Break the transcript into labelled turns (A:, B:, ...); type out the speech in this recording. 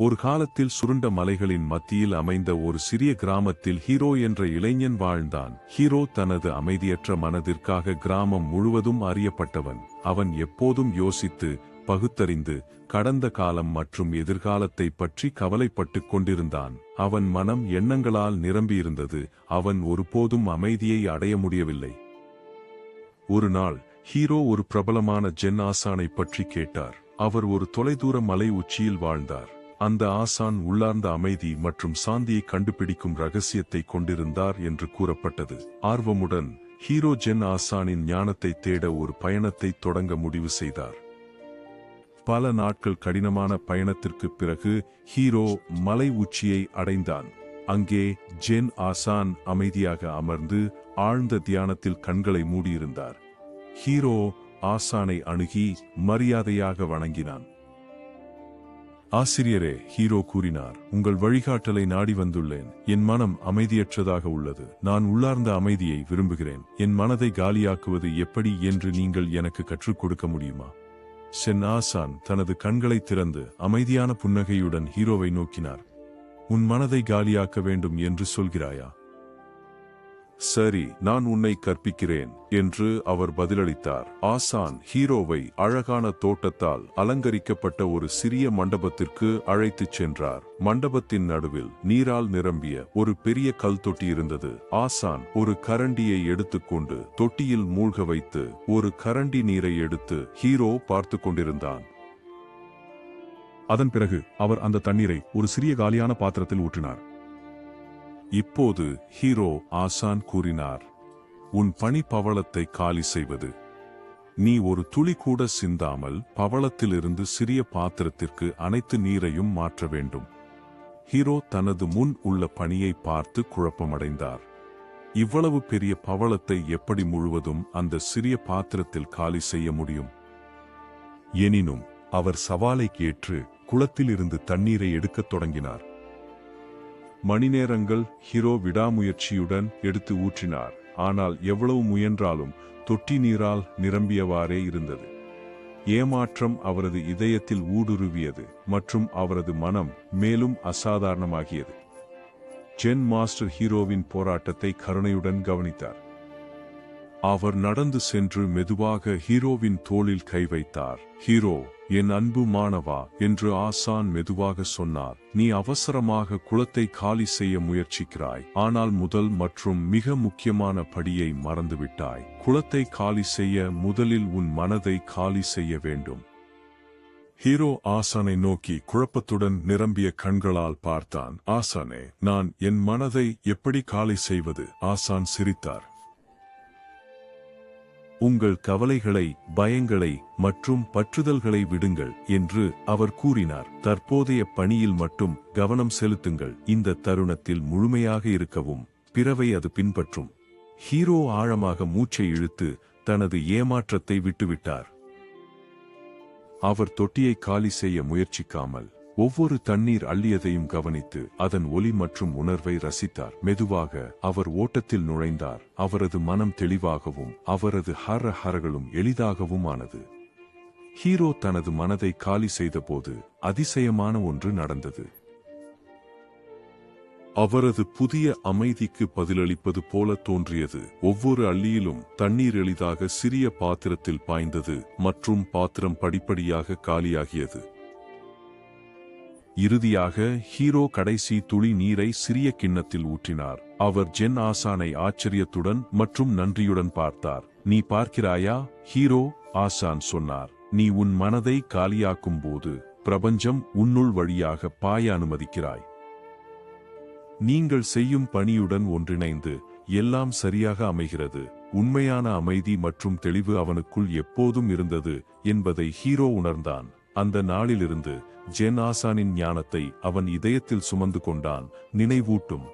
A: ஒரு காலத்தில் சுருண்ட மலைகளின் மத்தியில் அமைந்த ஒரு சிறிய கிராமத்தில் ஹீரோ என்ற இளைஞன் வாழ்ந்தான். ஹீரோ தனது அமைதியற்ற மனதிற்காக கிராமம் முழுவதும் அறியப்பட்டவன். அவன் எப்போதும் யோசித்து பகுத்தறிந்து கடந்த காலம் மற்றும் எதிர்காலத்தை பற்றி கவலைப்பட்டுக் கொண்டிருந்தான். அவன் மனம் எண்ணங்களால் நிரம்பியிருந்தது. அவன் ஒருபோதும் அமைதியை அடைய முடியவில்லை. ஒரு நாள் ஹீரோ ஒரு பிரபலமான ஜென் ஆசானை பற்றி கேட்டார். அவர் ஒரு தொலைதூர மலை உச்சியில் வாழ்ந்தார். அந்த ஆசான் உள்ளார்ந்த அமைதி மற்றும் சாந்தியை கண்டுபிடிக்கும் ரகசியத்தை கொண்டிருந்தார் என்று கூறப்பட்டது. ஆர்வமுடன் ஹீரோ ஜென் ஆசானின் ஞானத்தை தேட ஒரு பயணத்தை தொடங்க முடிவு செய்தார். பல நாட்கள் கடினமான பயணத்திற்கு பிறகு ஹீரோ மலை உச்சியை அடைந்தான். அங்கே ஜென் ஆசான் அமைதியாக அமர்ந்து ஆழ்ந்த தியானத்தில் கண்களை மூடியிருந்தார். ஹீரோ ஆசானை அணுகி மரியாதையாக வணங்கினான். ஆசிரியரே, ஹீரோ கூறினார், உங்கள் வழிகாட்டலை நாடி வந்துள்ளேன். என் மனம் அமைதியற்றதாக உள்ளது. நான் உள்ளார்ந்த அமைதியை விரும்புகிறேன். என் மனதை காலியாக்குவது எப்படி என்று நீங்கள் எனக்கு கற்றுக் கொடுக்க முடியுமா? ஜென் ஆசான் தனது கண்களை திறந்து அமைதியான புன்னகையுடன் ஹீரோவை நோக்கினார். உன் மனதை காலியாக்க வேண்டும் என்று சொல்கிறாயா? சரி, நான் உன்னை கற்பிக்கிறேன் என்று அவர் பதிலளித்தார். ஆசான் ஹீரோவை அழகான தோட்டத்தால் அலங்கரிக்கப்பட்ட ஒரு சிறிய மண்டபத்திற்கு அழைத்துச் சென்றார். மண்டபத்தின் நடுவில் நீரால் நிரம்பிய ஒரு பெரிய கல் தொட்டி இருந்தது. ஆசான் ஒரு கரண்டியை எடுத்துக்கொண்டு தொட்டியில் மூழ்க வைத்து ஒரு கரண்டி நீரை எடுத்து ஹீரோ பார்த்து கொண்டிருந்தான்.
B: அதன் பிறகு அவர் அந்த தண்ணீரை ஒரு சிறிய காலியான பாத்திரத்தில் ஊற்றினார்.
A: இப்போது ஹீரோ ஆசான் கூறினார், உன் பணி பவளத்தை காலி செய்வது. நீ ஒரு துளி கூட சிந்தாமல் பவளத்திலிருந்து சிறிய பாத்திரத்திற்கு அனைத்து நீரையும் மாற்ற வேண்டும். ஹீரோ தனது முன் உள்ள பணியை பார்த்து குழப்பமடைந்தார். இவ்வளவு பெரிய பவளத்தை எப்படி முழுவதும் அந்த சிறிய பாத்திரத்தில் காலி செய்ய முடியும்?
B: எனினும் அவர் சவாலை ஏற்று குளத்தில் இருந்து தண்ணீரை எடுக்கத் தொடங்கினார்.
A: மணிநேரங்கள் ஹீரோ விடாமுயற்சியுடன் எடுத்து ஊற்றினார். ஆனால் எவ்வளவு முயன்றாலும் தொட்டி நீரால் நிரம்பியவாறே இருந்தது. ஏமாற்றம் அவரது இதயத்தில் ஊடுருவியது மற்றும் அவரது மனம் மேலும் அசாதாரணமாகியது. ஜென் மாஸ்டர் ஹீரோவின் போராட்டத்தை கருணையுடன் கவனித்தார். அவர் நடந்து சென்று மெதுவாக ஹீரோவின் தோளில் கை வைத்தார். ஹீரோ, என் அன்பு மாணவா என்று ஆசான் மெதுவாக சொன்னார். நீ அவசரமாக குளத்தை காலி செய்ய முயற்சிக்கிறாய். ஆனால் முதல் மற்றும் மிக முக்கியமான படியை மறந்துவிட்டாய். குளத்தை காலி செய்ய முதலில் உன் மனதை காலி செய்ய வேண்டும். ஹீரோ ஆசானை நோக்கி குழப்பத்துடன் நிரம்பிய கண்களால் பார்த்தான். ஆசானே, நான் என் மனதை எப்படி காலி செய்வது? ஆசான் சிரித்தார். உங்கள் கவலைகளை, பயங்களை மற்றும் பற்றுதல்களை விடுங்கள் என்று அவர் கூறினார். தற்போதைய பணியில் மட்டும் கவனம் செலுத்துங்கள். இந்த தருணத்தில் முழுமையாக இருக்கவும், பிறவை அது பின்பற்றும். ஹீரோ ஆழமாக மூச்சை இழுத்து தனது ஏமாற்றத்தை விட்டுவிட்டார். அவர் தொட்டியை காலி செய்ய முயற்சிக்காமல் ஒவ்வொரு தண்ணீர் அள்ளியதையும் கவனித்து அதன் ஒலி மற்றும் உணர்வை ரசித்தார். மெதுவாக அவர் ஓட்டத்தில் நுழைந்தார். அவரது மனம் தெளிவாகவும் அவரது ஹரஹரகளும் எளிதாகவும் ஆனது. ஹீரோ தனது மனதை காலி செய்தபோது அதிசயமான ஒன்று நடந்தது. அவரது புதிய அமைதிக்கு பதிலளிப்பது போல தோன்றியது. ஒவ்வொரு அள்ளியிலும் தண்ணீர் எளிதாக சிறிய பாத்திரத்தில் பாய்ந்தது மற்றும் பாத்திரம் படிப்படியாக காலியாகியது. இறுதியாக ஹீரோ கடைசி துளி நீரை சிறிய கிண்ணத்தில் ஊற்றினார். அவர் ஜென் ஆசானை ஆச்சரியத்துடன் மற்றும் நன்றியுடன் பார்த்தார். நீ பார்க்கிறாயா ஹீரோ? ஆசான் சொன்னார். நீ உன் மனதை காலியாக்கும் போது பிரபஞ்சம் உன்னுள் வழியாக பாய அனுமதிக்கிறாய். நீங்கள் செய்யும் பணியுடன் ஒன்றிணைந்து எல்லாம் சரியாக அமைகிறது. உண்மையான அமைதி மற்றும் தெளிவு அவனுக்குள் எப்போதும் இருந்தது என்பதை ஹீரோ உணர்ந்தான். அந்த நாளிலிருந்து ஜென் ஆசானின் ஞானத்தை அவன் இதயத்தில் சுமந்து கொண்டான். நினைவூட்டும்